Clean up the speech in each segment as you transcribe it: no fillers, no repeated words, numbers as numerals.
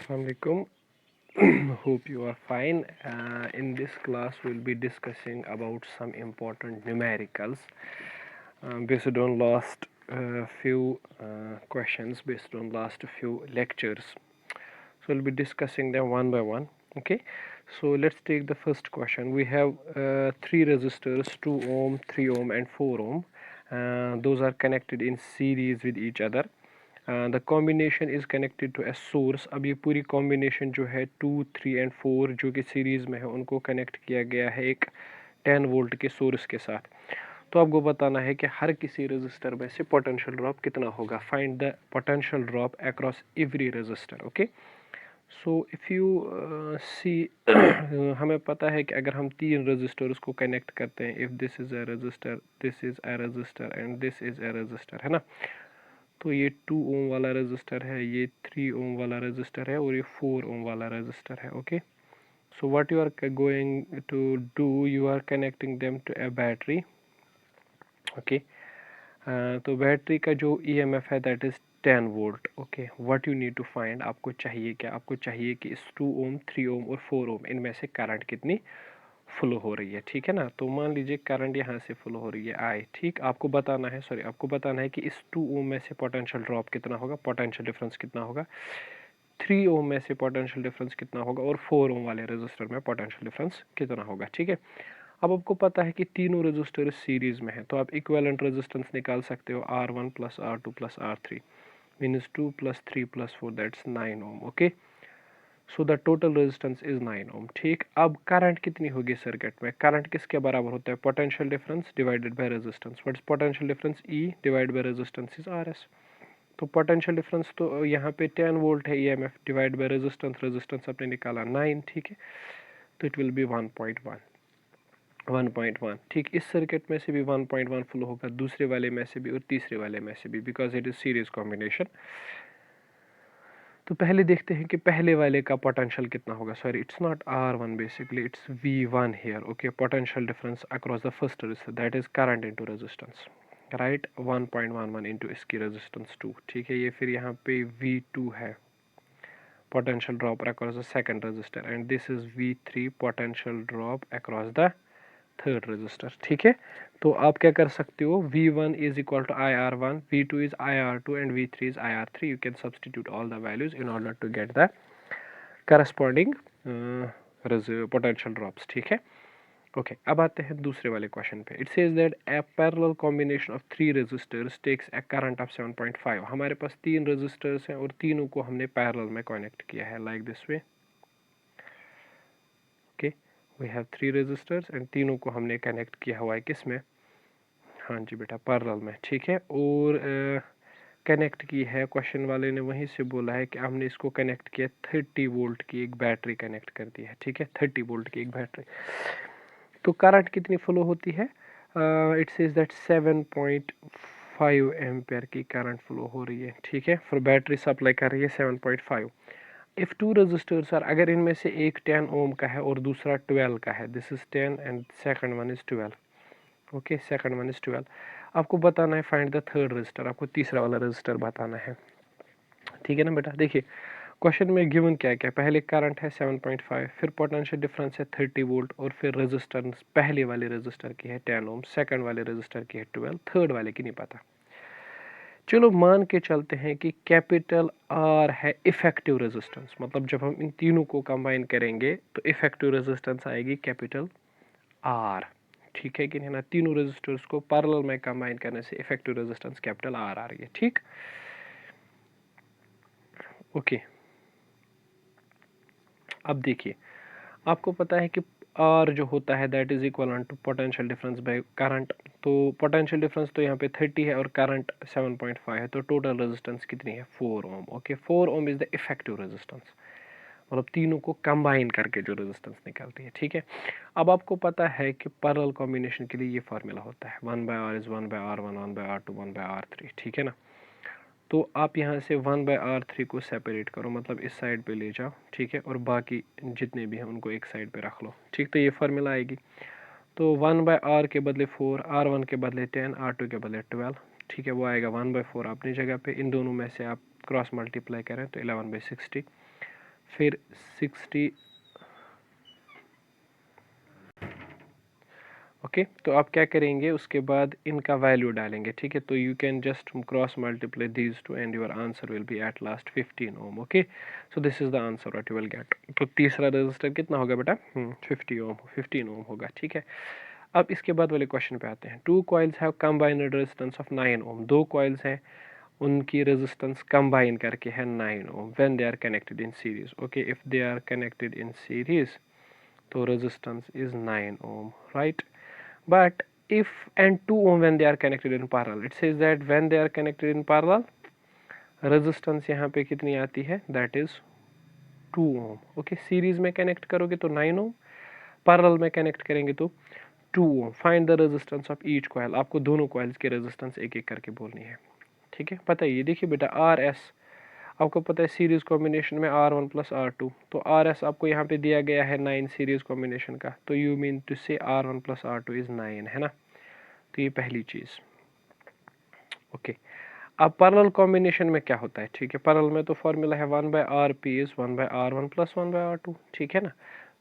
Assalamualaikum. Hope you are fine. In this class, we'll be discussing about some important numericals based on last few questions, based on last few lectures. So we'll be discussing them one by one. Okay. So let's take the first question. We have three resistors: 2 ohm, 3 ohm, and 4 ohm. Those are connected in series with each other. The combination is connected to a source. अब ये पूरी combination जो है 2, 3 और 4 जो कि series में है उनको कनेक्ट किया गया है एक 10 वोल्ट के सोर्स के साथ. तो आपको बताना है कि हर किसी रजिस्टर में से पोटेंशियल ड्रॉप कितना होगा. Find the potential drop across every register. Okay. So if you see हमें पता है कि अगर हम तीन रजिस्टर्स को कनेक्ट करते हैं, if this is a resistor, this is a resistor and this is a resistor, है ना. तो ये 2 ओम वाला रजिस्टर है, ये 3 ओम वाला रजिस्टर है और ये 4 ओम वाला रजिस्टर है. Okay. So what you are going to do, you are connecting them to a battery. Okay. तो बैटरी का जो ईएमएफ है that is 10 volt. Okay. What you need to find, आपको चाहिए क्या, आपको चाहिए कि इस 2 ओम, 3 ओम और 4 ओम इनमें से करंट कितनी फ्लो हो रही है. ठीक है ना. तो मान लीजिए करंट यहाँ से फ्लो हो रही है आई. ठीक. आपको बताना है, सॉरी, आपको बताना है कि इस 2 ओम में से पोटेंशियल ड्रॉप कितना होगा, पोटेंशियल डिफरेंस कितना होगा. 3 ओम में से पोटेंशियल डिफरेंस कितना होगा और 4 ओम वाले रजिस्टर में पोटेंशियल डिफरेंस कितना होगा. ठीक है. अब आपको पता है कि तीनों रजिस्टर सीरीज में है, तो आप इक्विवेलेंट रेजिस्टेंस निकाल सकते हो. R1 plus R2 plus R3 means 2 plus 3 plus 4 that's 9 ohm. Okay. So the total resistance is 9 ohm. ठीक. अब करंट कितनी होगी सर्किट में, करंट किसके बराबर होता है, potential difference divided by resistance. What is potential difference, E divide by resistance is R S. तो पोटेंशियल डिफरेंस तो यहाँ पे 10 वोल्ट है, EMF divide by resistance, resistance आपने निकाला 9. ठीक है. तो इट विल बी 1.1. ठीक. इस सर्किट में से भी 1.1 फ्लो होगा, दूसरे वाले में से भी और तीसरे वाले में से भी, because it is series combination. तो पहले देखते हैं कि पहले वाले का पोटेंशियल कितना होगा. Sorry, it's not R1 basically, it's V1 here. Okay. Potential difference across the first register that is current into resistance, right. 1.11 into इसकी रेजिस्टेंस 2. ठीक है. ये फिर यहाँ पे V2 है, potential drop across the second register, and this is V3 potential drop across the third register. ठीक है. तो आप क्या कर सकते हो, V1 is equal to IR1, V2 is IR2 and V3 is IR3. You can substitute all the values in order to get the corresponding potential drops. ठीक है. ओके. अब आते हैं दूसरे वाले क्वेश्चन पे. It says that a parallel combination of 3 resistors takes a current of 7.5. हमारे पास 3 resistors हैं और तीनों को हमने पैरेलल में कनेक्ट किया है like this way. Okay. We have 3 resistors and तीनों को हमने कनेक्ट किया हुआ है किस में, हाँ जी बेटा, पैरेलल में. ठीक है. और कनेक्ट की है, क्वेश्चन वाले ने वहीं से बोला है कि हमने इसको कनेक्ट किया, 30 वोल्ट की एक बैटरी कनेक्ट कर दी है. ठीक है. 30 वोल्ट की एक बैटरी. तो करंट कितनी फ्लो होती है, इट सेज दैट 7.5 एम्पेयर की करंट फ्लो हो रही है. ठीक है. फिर बैटरी सप्लाई कर रही है 7.5. इफ टू रजिस्टर्स आर, अगर इनमें से एक 10 ओम का है और दूसरा 12 का है, this is 10 and second one is 12. Okay. Second one is 12. आपको बताना है फाइंड द थर्ड रजिस्टर, आपको तीसरा वाला रजिस्टर बताना है. ठीक है ना बेटा. देखिए क्वेश्चन में गिवन क्या क्या, पहले करंट है 7.5, फिर पोटेंशियल डिफरेंस है 30 वोल्ट, और फिर रेजिस्टेंस पहले वाले रजिस्टर की है 10 ओम, सेकंड वाले रजिस्टर की है 12, थर्ड वाले की नहीं पता. चलो मान के चलते हैं कि कैपिटल आर है इफेक्टिव रेजिस्टेंस, मतलब जब हम इन तीनों को कंबाइन करेंगे तो इफेक्टिव रेजिस्टेंस आएगी कैपिटल आर. ठीक है कि नहीं ना. तीनों रेजिस्टर्स को पैरेलल में कंबाइन करने से इफेक्टिव रेजिस्टेंस कैपिटल आर आ रही है. ठीक. ओके. अब देखिए आपको पता है कि आर जो होता है that is equal to potential difference by current. तो पोटेंशियल डिफरेंस तो यहाँ पे 30 है और करंट 7.5 है, तो टोटल रेजिस्टेंस कितनी है, 4 ohm. Okay. 4 ohm is the effective resistance, मतलब तीनों को कंबाइन करके जो रेजिस्टेंस निकलती है. ठीक है. अब आपको पता है कि पैरेलल कॉम्बिनेशन के लिए ये फार्मूला होता है 1/r is 1/r1, 1/r2, 1/r3. ठीक है ना. तो आप यहाँ से 1/r3 को सेपरेट करो, मतलब इस साइड पे ले जाओ. ठीक है. और बाकी जितने भी हैं उनको एक साइड पे रख लो. ठीक. तो ये फार्मूला आएगी. तो 1/r के बदले 4, R1 के बदले 10, R2 के बदले 12. ठीक है. वो आएगा 1/4 अपनी जगह पे. इन दोनों में से आप क्रॉस मल्टीप्लाई करें तो 11/60. फिर 60। ओके तो आप क्या करेंगे, उसके बाद इनका वैल्यू डालेंगे, ठीक है। तो you can just cross multiply these two and your answer will be at last 15 ohm. Okay so this is the answer what you will get. तो तीसरा रजिस्टर कितना होगा बेटा, 15 ओम होगा, ठीक है। अब इसके बाद वाले क्वेश्चन पे आते हैं। Two coils have combined resistance of 9 ohm. दो कॉइल्स हैं, उनकी रेजिस्टेंस कंबाइन करके है 9 ohm when they are connected in series. Okay if they are connected in series तो resistance is 9 ohm, right? But if and 2 ohm when they are connected in parallel, it says that when they are connected in parallel resistance यहाँ पे कितनी आती है, that is 2 ohm। Okay series में connect करोगे तो 9 ohm, parallel में connect करेंगे तो 2 ohm। Find the resistance of each coil. आपको दोनों कॉइल्स की रेजिस्टेंस एक एक करके बोलनी है, ठीक है। पता है ये देखिए बेटा आर एस, आपको पता है सीरीज कॉम्बिनेशन में R1 प्लस R2, तो RS आपको यहाँ पे दिया गया है 9 सीरीज कॉम्बिनेशन का, तो यू मीन टू से R1 प्लस R2 इज 9, है ना। तो ये पहली चीज। ओके अब पैरेलल कॉम्बिनेशन में क्या होता है, ठीक है। पैरेलल में तो फॉर्मूला है 1/RP is 1/R1 plus 1/R2, ठीक है ना।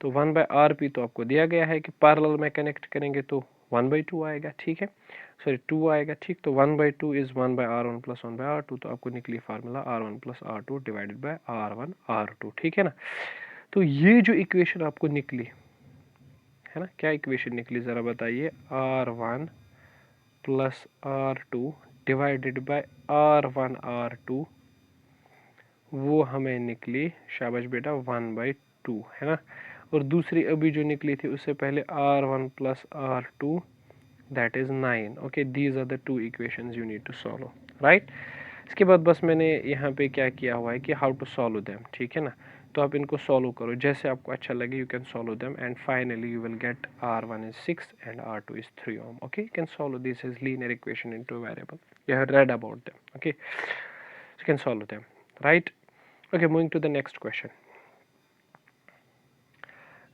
तो 1/RP तो आपको दिया गया है कि पैरेलल में कनेक्ट करेंगे तो 1/2 आएगा, ठीक है, सॉरी 2 आएगा, ठीक। तो 1/2 इज 1/R1 प्लस 1/R2, तो आपको निकली formula R1 plus R2 divided by R1 R2, ठीक है ना। तो ये जो इक्वेशन आपको निकली है ना, क्या इक्वेशन निकली जरा बताइए, R1 plus R2 divided by R1 R2, वो हमें निकली, शाबाश बेटा, 1/2, है ना। और दूसरी अभी जो निकली थी उससे पहले R1 plus R2 that is 9। okay these are the two equations you need to solve, right? इसके बाद बस मैंने यहाँ पे क्या किया हुआ है कि how to solve them, ठीक है ना। तो आप इनको सॉल्व करो जैसे आपको अच्छा लगे, you can solve them and finally you will get R1 is 6 and R2 is 3 ohm। okay you can solve this as linear equation into a variable, you have read about them, okay so you can solve them, right? Okay moving to the next question.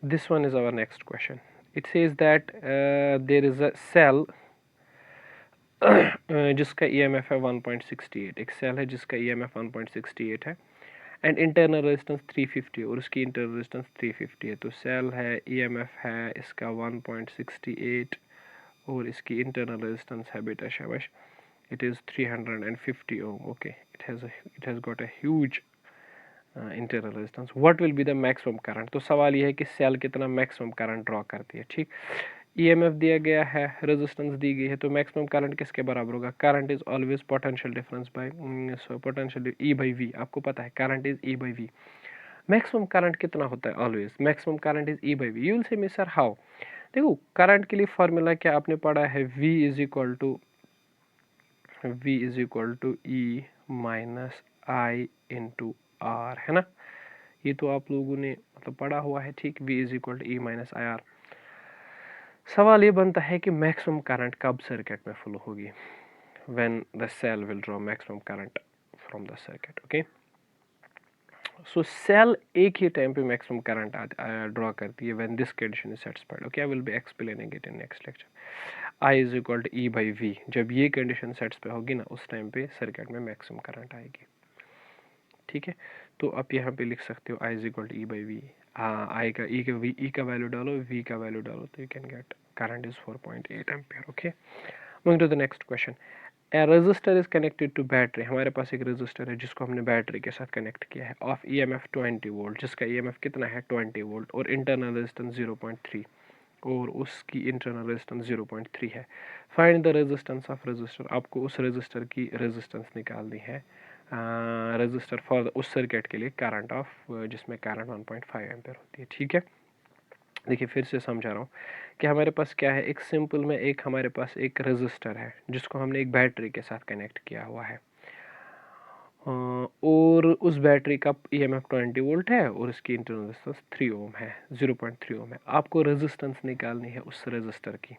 This one is our next question. It says that there is a cell जिसका EMF है 1.68, एक cell है जिसका EMF 1.68 है and internal resistance 350 और उसकी internal resistance 350 है। तो सेल है, EMF है इसका 1.68 और इसकी इंटरनल रेजिस्टेंस है बेटा शाबाश, it is 350 ohm। okay it has got a huge internal resistance. What will be the maximum current. तो सवाल ये है कि सेल कितना मैक्सिमम करंट ड्रॉ करती है, ठीक। ईएमएफ दिया गया है, रेजिस्टेंस दी गई है, तो मैक्सिमम करंट किसके बराबर होगा, current is always potential difference by potential E by V. आपको पता है current is E by V. Maximum current कितना होता है, always maximum current is E by V. You will say miss sir how. देखो करंट के लिए formula क्या आपने पढ़ा है, V is equal to E minus I into R, है ना। ये तो आप लोगों ने मतलब पढ़ा हुआ है, ठीक। V is equal to E minus I R. सवाल ये बनता है कि मैक्सिमम करंट कब सर्किट में फ्लो होगी, when the cell will draw maximum current from the circuit. Okay so cell एक ही टाइम पे मैक्सिमम करंट ड्रॉ करती है when this condition is satisfied. Okay I will be explaining it in next lecture. I is equal to E by V, जब ये condition satisfy होगी ना उस टाइम पे सर्किट में मैक्सिमम करंट आएगी, ठीक है। तो आप यहाँ पे लिख सकते हो I is equal to E by V. I का ई का वी, ई का वैल्यू डालो, वी का वैल्यू डालो, तो you can get current is 4.8 ampere. Okay moving to the next question. A register is connected to battery. हमारे पास एक रजिस्टर है जिसको हमने बैटरी के साथ कनेक्ट किया है, ऑफ EMF 20 वोल्ट, जिसका EMF कितना है 20 वोल्ट और इंटरनल रेजिस्टेंस 0.3 और उसकी इंटरनल रेजिस्टेंस 0.3 है। Find the resistance of register. आपको उस रजिस्टर की रेजिस्टेंस निकालनी है, रजिस्टर फॉर उस सर्किट के लिए करंट ऑफ जिसमें करंट 1.5 एम्पियर होती है, ठीक है। देखिए फिर से समझा रहा हूँ कि हमारे पास क्या है, एक सिंपल में एक हमारे पास एक रजिस्टर है जिसको हमने एक बैटरी के साथ कनेक्ट किया हुआ है और उस बैटरी का EMF 20 वोल्ट है और इसकी इंटरनल रेजिस्टेंस 3 ओम है, 0.3 ओम है। आपको रेजिस्टेंस निकालनी है उस रजिस्टर की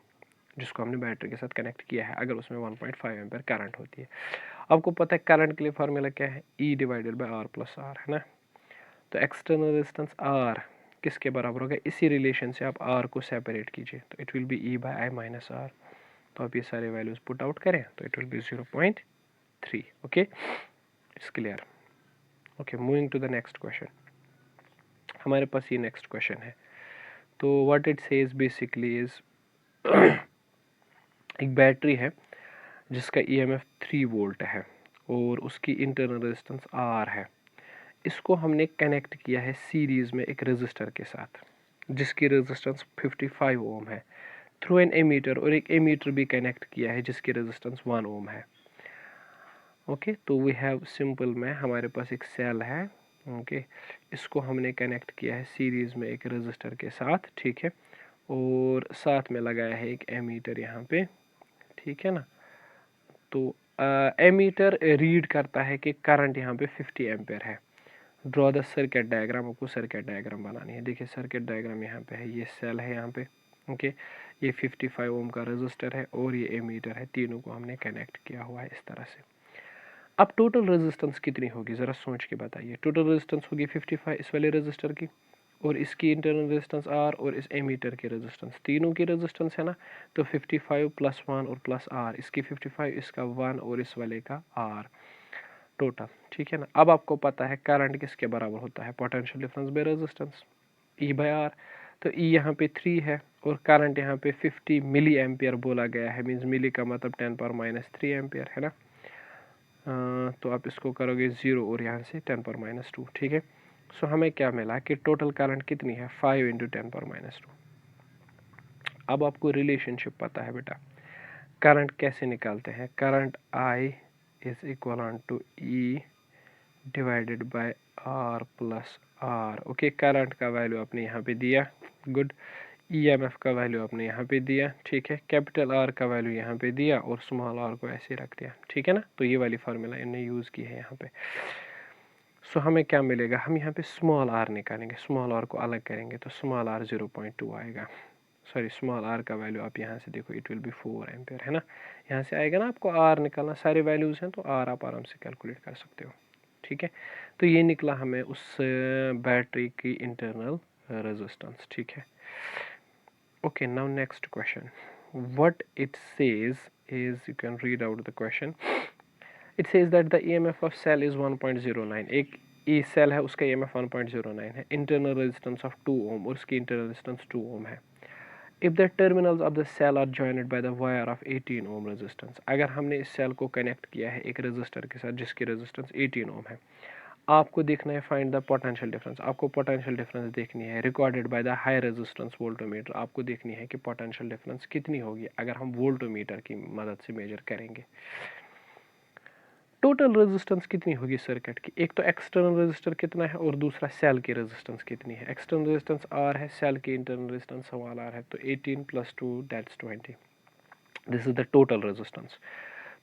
जिसको हमने बैटरी के साथ कनेक्ट किया है, अगर उसमें 1.5 एम्पियर करंट होती है। आपको पता है करंट के लिए फार्मूला क्या है, E divided by R plus R, है ना। तो एक्सटर्नल रेजिस्टेंस R किसके बराबर होगा, इसी रिलेशन से आप R को सेपरेट कीजिए, तो it will be E by I minus R। तो आप ये सारे वैल्यूज पुट आउट करें तो it will be 0.3। Okay it's clear. Okay moving to the next question. हमारे पास ये नेक्स्ट क्वेश्चन है। तो what it says basically is एक बैटरी है जिसका ईएमएफ 3 वोल्ट है और उसकी इंटरनल रेजिस्टेंस आर है। इसको हमने कनेक्ट किया है सीरीज़ में एक रेजिस्टर के साथ जिसकी रेजिस्टेंस 55 ओम है थ्रू एन एमीटर, और एक एमीटर भी कनेक्ट किया है जिसकी रेजिस्टेंस 1 ओम है। ओके, तो वी हैव सिंपल में हमारे पास एक सेल है। ओके, इसको हमने कनेक्ट किया है सीरीज़ में एक रेजिस्टर के साथ, ठीक है, और साथ में लगाया है एक एमीटर यहाँ पे, ठीक है ना। तो एमीटर रीड करता है कि करंट यहाँ पे 50 एम्पेयर है। ड्रॉ द सर्किट डायग्राम, आपको सर्किट डायग्राम बनानी है। देखिए सर्किट डायग्राम यहाँ पे है, ये सेल है यहाँ पे, ओके, ये 55 ओम का रेजिस्टर है और ये एमीटर है, तीनों को हमने कनेक्ट किया हुआ है इस तरह से। अब टोटल रेजिस्टेंस कितनी होगी ज़रा सोच के बताइए। टोटल रेजिस्टेंस होगी 55 इस वाले रेजिस्टर की, और इसकी इंटरनल रेजिस्टेंस आर, और इस एमीटर की रेजिस्टेंस, तीनों की रेजिस्टेंस है ना। तो 55 प्लस 1 और प्लस आर, इसकी 55, इसका 1 और इस वाले का आर, टोटल, ठीक है ना। अब आपको पता है करंट किसके बराबर होता है, potential difference by resistance, E by R. तो ई यहाँ पे 3 है और करंट यहाँ पे 50 मिली एम्पियर बोला गया है, मीन्स मिली का मतलब 10⁻³ एम्पियर है ना। तो आप इसको करोगे 0 और यहाँ से 10⁻², ठीक है। सो हमें क्या मिला कि टोटल करंट कितनी है, 5 × 10⁻²। अब आपको रिलेशनशिप पता है बेटा, करंट कैसे निकालते हैं। Current I is equal to E divided by R plus R। Okay, current का वैल्यू आपने यहाँ पे दिया, गुड। ईएमएफ का वैल्यू आपने यहाँ पे दिया, ठीक है। कैपिटल R का वैल्यू यहाँ पे दिया और स्मॉल r को ऐसे रख दिया, ठीक है ना। तो ये वाली फार्मूला इन्हें यूज़ की है यहाँ पे। सो हमें क्या मिलेगा, हम यहाँ पे स्मॉल r निकालेंगे, स्मॉल r को अलग करेंगे तो स्मॉल r 0.2 आएगा। सॉरी, स्मॉल r का वैल्यू आप यहाँ से देखो, इट विल बी 4 एम्पियर है ना। यहाँ से आएगा ना, आपको r निकालना, सारे वैल्यूज़ हैं तो r आप आराम से कैलकुलेट कर सकते हो, ठीक है। तो ये निकला हमें उस बैटरी की इंटरनल रेजिस्टेंस, ठीक है। Okay, now next question. What it says is, you can read out the question. It says that the EMF of cell is 1.09. एक ई सेल है, उसका EMF 1.09 है, internal resistance of 2 ohm और उसकी internal resistance 2 ohm है। If the terminals of the cell are joined by the wire of 18 ohm resistance, अगर हमने इस सेल को कनेक्ट किया है एक रेजिस्टर के साथ जिसकी रेजिस्टेंस 18 ओम है, आपको देखना है फाइंड द पोटेंशियल डिफरेंस। आपको पोटेंशियल डिफरेंस देखनी है recorded by the high resistance voltmeter. आपको देखनी है कि पोटेंशियल डिफरेंस कितनी होगी अगर हम वोल्टोमीटर की मदद से मेजर करेंगे। टोटल रेजिस्टेंस कितनी होगी सर्किट की, एक तो एक्सटर्नल रेजिस्टर कितना है और दूसरा सेल की रेजिस्टेंस कितनी है। एक्सटर्नल रेजिस्टेंस R है, सेल की इंटरनल रेजिस्टेंस स्मॉल r है, तो 18 + 2 that's 20। This is the total resistance.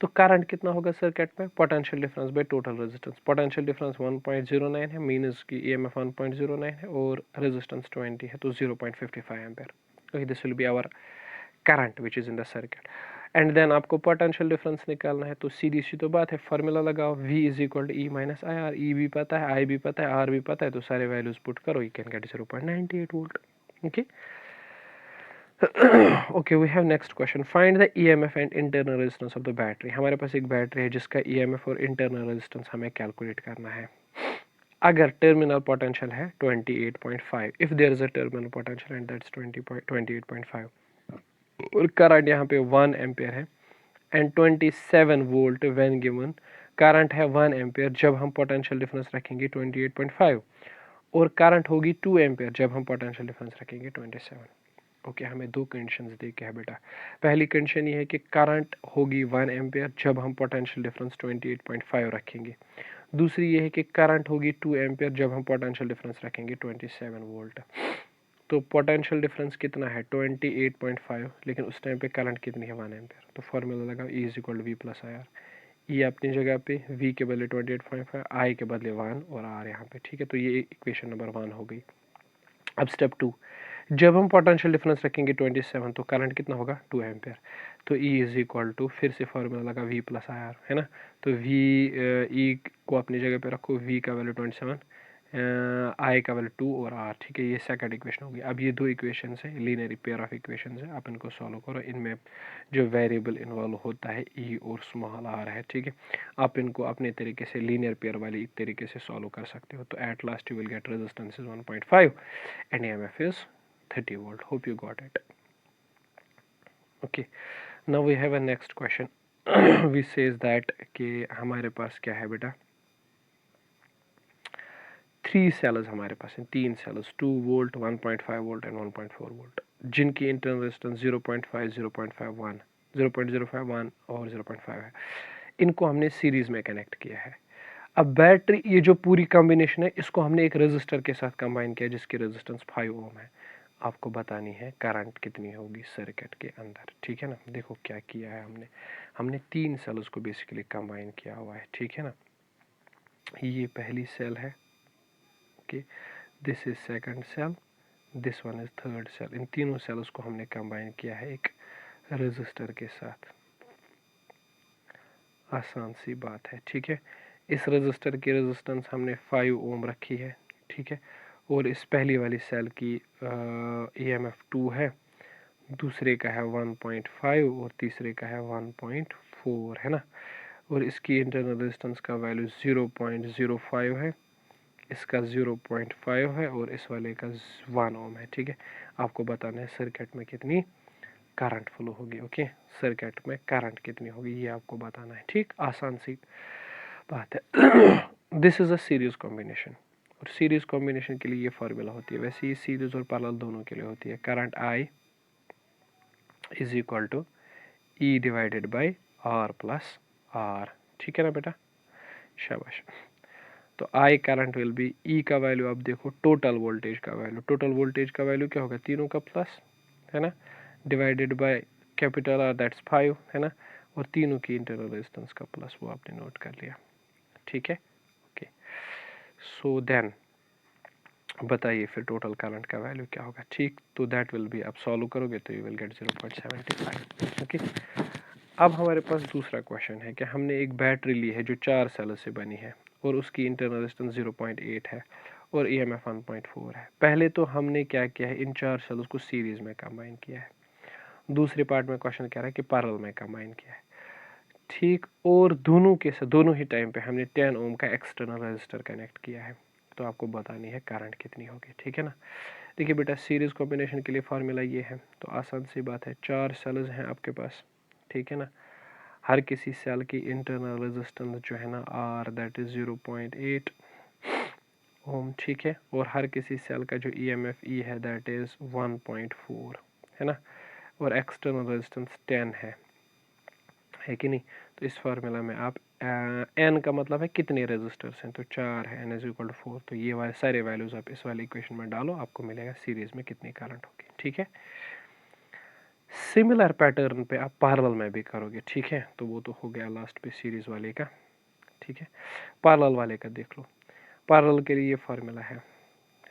तो करंट कितना होगा सर्किट में, potential difference by total resistance. Potential difference 1.09 है, मींस की ईएमएफ 1.09 है और रेजिस्टेंस 20 है, तो 0.55 ampere. Okay, this will be our current which is in the circuit. And then आपको पोटेंशियल डिफरेंस निकालना है, तो सीधी सी तो बात है, फार्मूला लगाओ, V = E - IR। E भी पता है, I भी पता है, R भी पता है, तो सारे वैल्यूज पुट करो, you can get 0.98 volt. Okay okay, we have next question, find the EMF and internal resistance of the battery. हमारे पास एक बैटरी है जिसका ईएमएफ और इंटरनल रेजिस्टेंस हमें कैलकुलेट करना है। अगर टर्मिनल पोटेंशियल है 28.5, if there is a terminal potential and that's 28.5, और करंट यहाँ पे 1 एम्पियर है and 27 volt when given. Current है 1 एम्पियर जब हम पोटेंशियल डिफरेंस रखेंगे 28.5, और करंट होगी 2 एम्पियर जब हम पोटेंशियल डिफरेंस रखेंगे 27। ओके, हमें दो कंडीशंस दी है बेटा। पहली कंडीशन ये है कि करंट होगी 1 एम्पियर जब हम पोटेंशियल डिफरेंस 28.5 रखेंगे। दूसरी ये है कि करंट होगी 2 एम्पियर जब हम पोटेंशियल डिफरेंस रखेंगे 27 वोल्ट। तो पोटेंशियल डिफरेंस कितना है 28.5, लेकिन उस टाइम पे करंट कितनी है 1 एम्पियर। तो फार्मूला लगाओ, E = V + IR। E अपनी जगह पे, V के बदले 28.5, I के बदले 1 और R यहाँ पे, ठीक है। तो ये इक्वेशन नंबर 1 हो गई। अब स्टेप 2, जब हम पोटेंशियल डिफरेंस रखेंगे 27, तो करंट कितना होगा 2 एम्पियर। तो E = फिर से फार्मूला लगा V + IR, है ना। तो V E को अपनी जगह पे रखो, V का वैल्यू 27, आई का वैल्यू 2 और आर, ठीक है। ये सेकंड इक्वेशन होगी। अब ये दो इक्वेशन है, लीनियर पेयर ऑफ इक्वेशन है, आप इनको सॉल्व करो। इनमें जो वेरिएबल इन्वॉल्व होता है ई और स्मॉल आर है, ठीक है। आप इनको अपने तरीके से लीनियर पेयर वाली तरीके से सॉल्व कर सकते हो। तो at last you will get resistance is 1.5 and EMF is 30 volt. Hope you got it. Okay, now we have a next question which says that कि हमारे पास क्या है बेटा, 3 सेल्स हमारे पास हैं, 3 cells, 2 volt, 1.5 volt and 1.4 volt, जिनकी internal resistance 0.5, 0.51, 0.051 और 0.5 है। इनको हमने सीरीज में कनेक्ट किया है। अब बैटरी, ये जो पूरी कॉम्बिनेशन है, इसको हमने एक रेजिस्टर के साथ कंबाइन किया जिसकी रेजिस्टेंस 5 ओम है। आपको बतानी है करंट कितनी होगी सर्किट के अंदर, ठीक है ना। देखो क्या किया है हमने 3 सेल्स को बेसिकली कंबाइन किया हुआ है, ठीक है ना। ये पहली सेल है, okay, this is second cell, this one is third cell. इन तीनों सेल्स को हमने कंबाइन किया है एक रेजिस्टर के साथ। आसान सी बात है, ठीक है। इस रेजिस्टर की रेजिस्टेंस हमने 5 ओम रखी है, ठीक है। और इस पहली वाली सेल की EMF 2 है, दूसरे का है 1.5 और तीसरे का है 1.4, है ना। और इसकी इंटरनल रेजिस्टेंस का वैल्यू 0.05 है, इसका 0.5 है और इस वाले का 1 ओम है, ठीक है। आपको बताना है सर्किट में कितनी करंट फ्लो होगी, ओके। सर्किट में करंट कितनी होगी ये आपको बताना है, ठीक। आसान सी बात है। This is a series combination, और सीरीज कॉम्बिनेशन के लिए ये फार्मूला होती है। वैसे ये सीरीज और पैरेलल दोनों के लिए होती है। Current I is equal to E divided by R plus R, ठीक है ना बेटा, शाबाश। तो I current will be, E का वैल्यू आप देखो, टोटल वोल्टेज का वैल्यू, टोटल वोल्टेज का वैल्यू क्या होगा, तीनों का प्लस, है ना, divided by capital R that's 5, है ना, और तीनों की इंटरनल रेजिस्टेंस का प्लस, वो आपने नोट कर लिया, ठीक है। ओके, सो देन बताइए फिर टोटल करंट का वैल्यू क्या होगा, ठीक। तो दैट विल बी, आप सॉल्व करोगे तो यू विल गेट 0.75, ओके। अब हमारे पास दूसरा क्वेश्चन है कि हमने एक बैटरी ली है जो 4 सेल से बनी है और उसकी इंटरनल रेजिस्टेंस 0.8 है और EMF 1.4 है। पहले तो हमने क्या किया है, इन 4 सेल्स को सीरीज में कंबाइन किया है। दूसरे पार्ट में क्वेश्चन कह रहा है कि पैरेलल में कंबाइन किया है, ठीक। और दोनों के साथ, दोनों ही टाइम पे हमने 10 ओम का एक्सटर्नल रेजिस्टर कनेक्ट किया है। तो आपको बतानी है करंट कितनी होगी, ठीक है ना। देखिए बेटा, सीरीज कॉम्बिनेशन के लिए फार्मूला ये है, तो आसान सी बात है। 4 सेल्स हैं आपके पास, ठीक है ना। हर किसी सेल की इंटरनल रेजिस्टेंस जो है ना आर, दैट इज 0.8 ओम, ठीक है। और हर किसी सेल का जो EMF E है दैट इज 1.4, है ना। और एक्सटर्नल रेजिस्टेंस 10 है कि नहीं। तो इस फार्मूला में आप n का मतलब है कितने रेजिस्टर्स हैं, तो 4 है, n इज इक्वल टू 4। तो ये वाले सारे वैल्यूज आप इस वाले इक्वेशन में डालो, आपको मिलेगा सीरीज में कितनी करंट होगी, ठीक है। सिमिलर पैटर्न पे आप पैरेलल में भी करोगे, ठीक है। तो वो तो हो गया लास्ट पे सीरीज वाले का, ठीक है। पैरेलल वाले का देख लो। पैरेलल के लिए ये फार्मूला है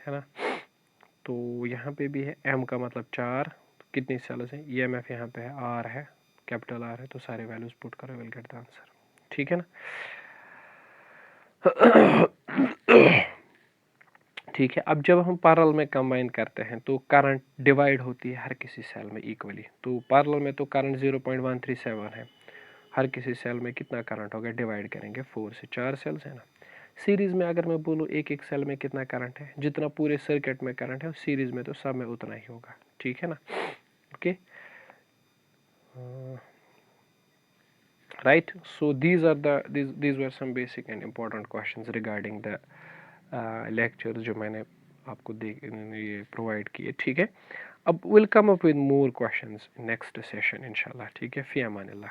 ना। तो यहाँ पे भी है, m का मतलब 4, तो कितनी सेल्स हैं, EMF यहाँ पे है r है, कैपिटल R है, तो सारे वैल्यूज पुट करो, विल गेट द आंसर, ठीक है ना। ठीक है। अब जब हम पैरेलल में कंबाइन करते हैं तो करंट डिवाइड होती है हर किसी सेल में इक्वली। तो पैरेलल में तो करंट 0.137 है, हर किसी सेल में कितना करंट होगा, डिवाइड करेंगे 4 से, 4 सेल्स है ना। सीरीज में अगर मैं बोलूँ एक एक सेल में कितना करंट है, जितना पूरे सर्किट में करंट है, सीरीज में तो सब में उतना ही होगा, ठीक है ना। Okay, right, so these were some basic and important questions regarding the lectures जो मैंने आपको ये प्रोवाइड किए, ठीक है। अब will come up with more questions next session इंशाल्लाह, ठीक है। फी अमानिल्लाह।